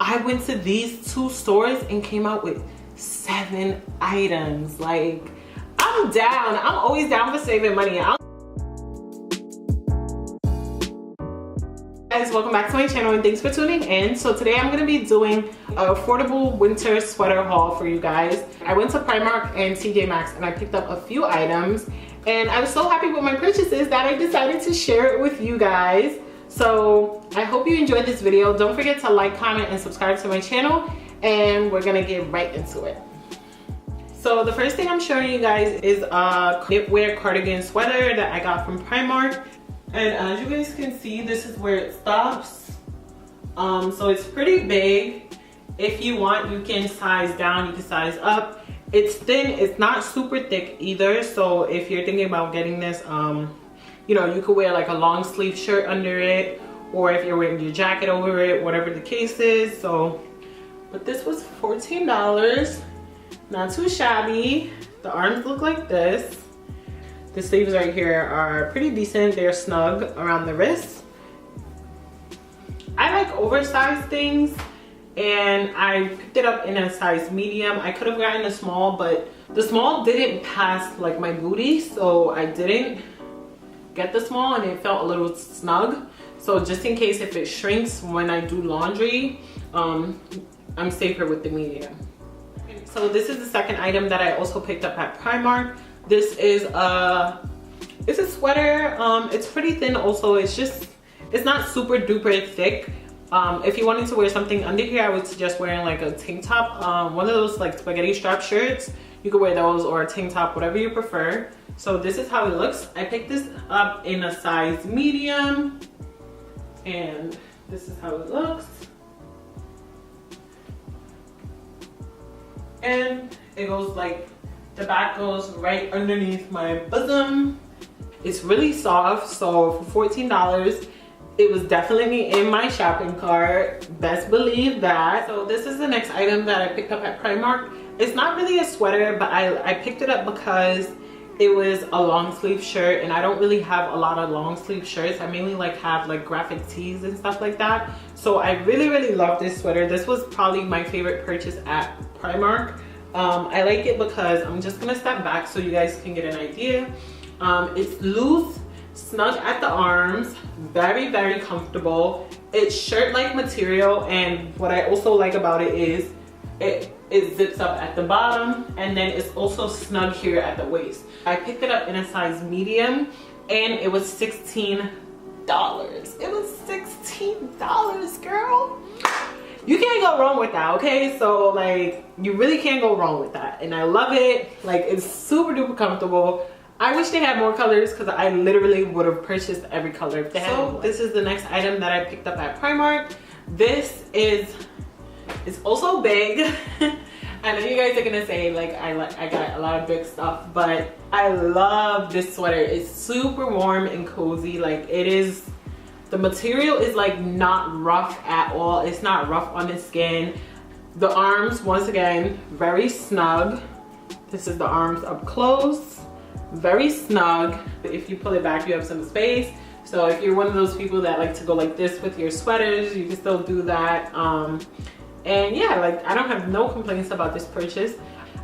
I went to these 2 stores and came out with 7 items. Like, I'm down. I'm always down for saving money. Guys, welcome back to my channel and thanks for tuning in. So today I'm going to be doing an affordable winter sweater haul for you guys. I went to Primark and TJMAXX and I picked up a few items, and I was so happy with my purchases that I decided to share it with you guys. So I hope you enjoyed this video. Don't forget to like, comment, and subscribe to my channel, and we're gonna get right into it. So the first thing I'm showing you guys is a knitwear cardigan sweater that I got from Primark. And as you guys can see, this is where it stops. So it's pretty big. If you want, you can size down, you can size up. It's thin, it's not super thick either. So if you're thinking about getting this, you know, you could wear like a long sleeve shirt under it, or if you're wearing your jacket over it, whatever the case is. So, but this was $14, not too shabby. The arms look like this. The sleeves right here are pretty decent. They're snug around the wrist. I like oversized things, and I picked it up in a size medium. I could have gotten a small, but the small didn't pass like my booty, so I didn't get the small, and it felt a little snug. So just in case if it shrinks when I do laundry, I'm safer with the medium. So this is the second item that I also picked up at Primark. This is it's a sweater. It's pretty thin also. It's not super duper thick. If you wanted to wear something under here, I would suggest wearing like a tank top, one of those like spaghetti strap shirts. You could wear those, or a tank top, whatever you prefer. So this is how it looks. I picked this up in a size medium, and this is how it looks. And it goes like, the back goes right underneath my bosom. It's really soft, so for $14, it was definitely in my shopping cart. Best believe that. So this is the next item that I picked up at Primark. It's not really a sweater, but I picked it up because it was a long sleeve shirt, and I don't really have a lot of long sleeve shirts. I mainly have like graphic tees and stuff like that. So I really love this sweater. This was probably my favorite purchase at Primark. I like it because I'm just gonna step back so you guys can get an idea. It's loose, snug at the arms, very comfortable. It's shirt-like material, and what I also like about it is it zips up at the bottom, and then it's also snug here at the waist. I picked it up in a size medium, and it was $16. It was $16, girl. You can't go wrong with that, okay? So like, you really can't go wrong with that, and I love it. Like, it's super duper comfortable. I wish they had more colors, because I literally would have purchased every color if they had. So this is the next item that I picked up at Primark. This is, it's also big. I know you guys are gonna say like I got a lot of big stuff, but I love this sweater. It's super warm and cozy. Like, it is, the material is like not rough at all. It's not rough on the skin. The arms, once again, very snug. This is the arms up close, very snug. If you pull it back, you have some space. So if you're one of those people that like to go like this with your sweaters, you can still do that. And yeah, like, I don't have no complaints about this purchase.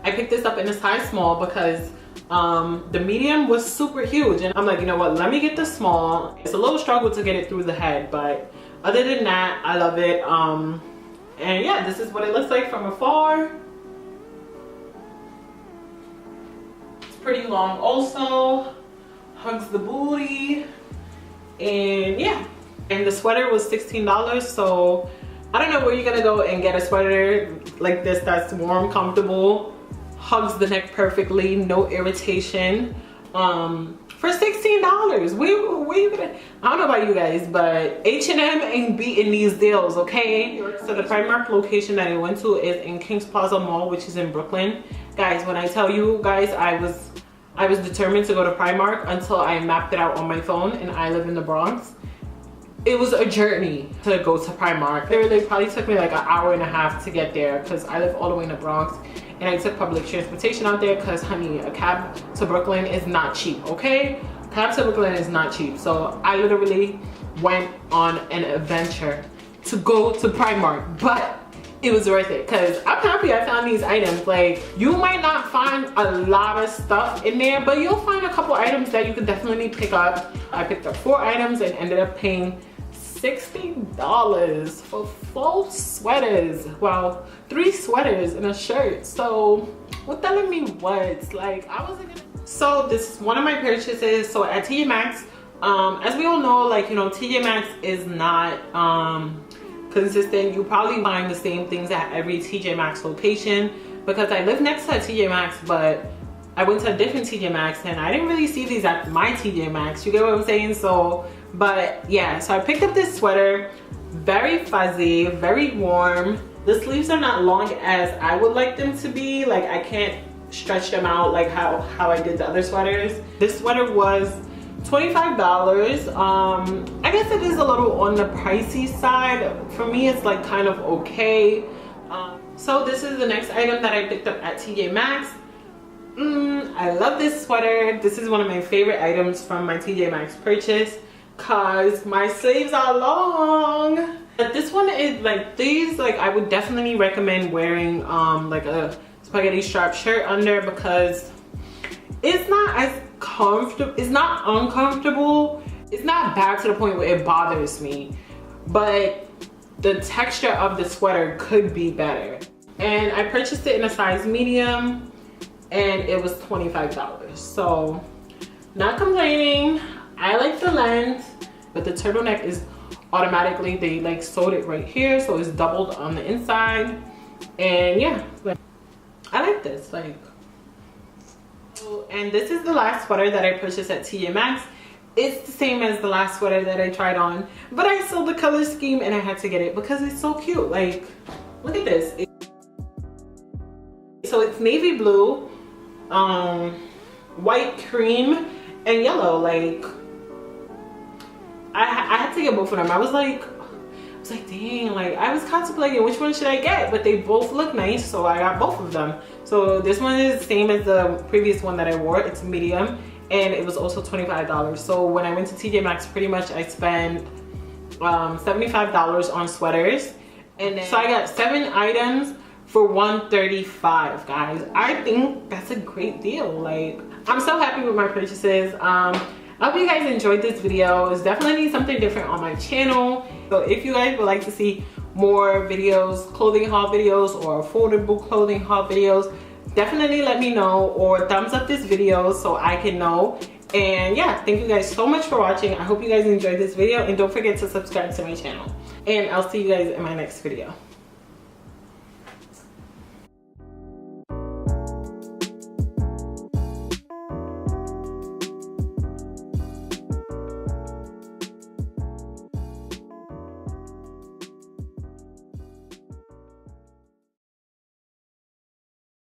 I picked this up in a size small because the medium was super huge, and I'm like, you know what, let me get the small. It's a little struggle to get it through the head, but other than that, I love it. And yeah, this is what it looks like from afar. It's pretty long also, hugs the booty, and yeah. And the sweater was $16, so I don't know where you're gonna go and get a sweater like this that's warm, comfortable, hugs the neck perfectly, no irritation, for $16. Where you gonna, I don't know about you guys, but H&M ain't beating these deals, okay? So the Primark location that I went to is in Kings Plaza Mall, which is in Brooklyn. Guys, when I tell you guys, I was determined to go to Primark until I mapped it out on my phone, and I live in the Bronx. It was a journey to go to Primark. It probably took me like an hour and a half to get there, because I live all the way in the Bronx, and I took public transportation out there because, honey, a cab to Brooklyn is not cheap, okay? Cab to Brooklyn is not cheap. So I literally went on an adventure to go to Primark. But it was worth it because I'm happy I found these items. Like, you might not find a lot of stuff in there, but you'll find a couple items that you can definitely pick up. I picked up 4 items and ended up paying $60 for 4 sweaters. Well, 3 sweaters and a shirt. So what telling me what? Like, I wasn't gonna. So this is one of my purchases. So at TJ Maxx, as we all know, like, you know, TJ Maxx is not consistent. You probably find the same things at every TJ Maxx location, because I live next to a TJ Maxx, but I went to a different TJ Maxx and I didn't really see these at my TJ Maxx. You get what I'm saying? So, but yeah, so I picked up this sweater, very fuzzy, very warm. The sleeves are not long as I would like them to be. Like, I can't stretch them out like how I did the other sweaters. This sweater was $25. I guess it is a little on the pricey side. For me, it's like kind of okay. So this is the next item that I picked up at TJ Maxx. I love this sweater. This is one of my favorite items from my TJ Maxx purchase because my sleeves are long. But this one is like, these, like, I would definitely recommend wearing like a spaghetti strap shirt under, because it's not as comfortable. It's not uncomfortable. It's not bad to the point where it bothers me, but the texture of the sweater could be better. And I purchased it in a size medium and it was $25. So not complaining. I like the length, but the turtleneck is automatically, they like sewed it right here, so it's doubled on the inside. And yeah, I like this. Like, and this is the last sweater that I purchased at TJ Maxx. It's the same as the last sweater that I tried on, but I saw the color scheme and I had to get it because it's so cute. Like, look at this. So it's navy blue, white, cream, and yellow. Like, I had to get both of them. I was like, dang, like, I was contemplating which one should I get, but they both look nice, so I got both of them. So this one is the same as the previous one that I wore. It's medium, and it was also $25. So when I went to TJ Maxx, pretty much I spent $75 on sweaters, and then, so I got 7 items for $135, guys. I think that's a great deal. Like, I'm so happy with my purchases. I hope you guys enjoyed this video. It's definitely something different on my channel. So if you guys would like to see more videos, clothing haul videos, or affordable clothing haul videos, definitely let me know, or thumbs up this video so I can know. And yeah, thank you guys so much for watching. I hope you guys enjoyed this video, and don't forget to subscribe to my channel. And I'll see you guys in my next video.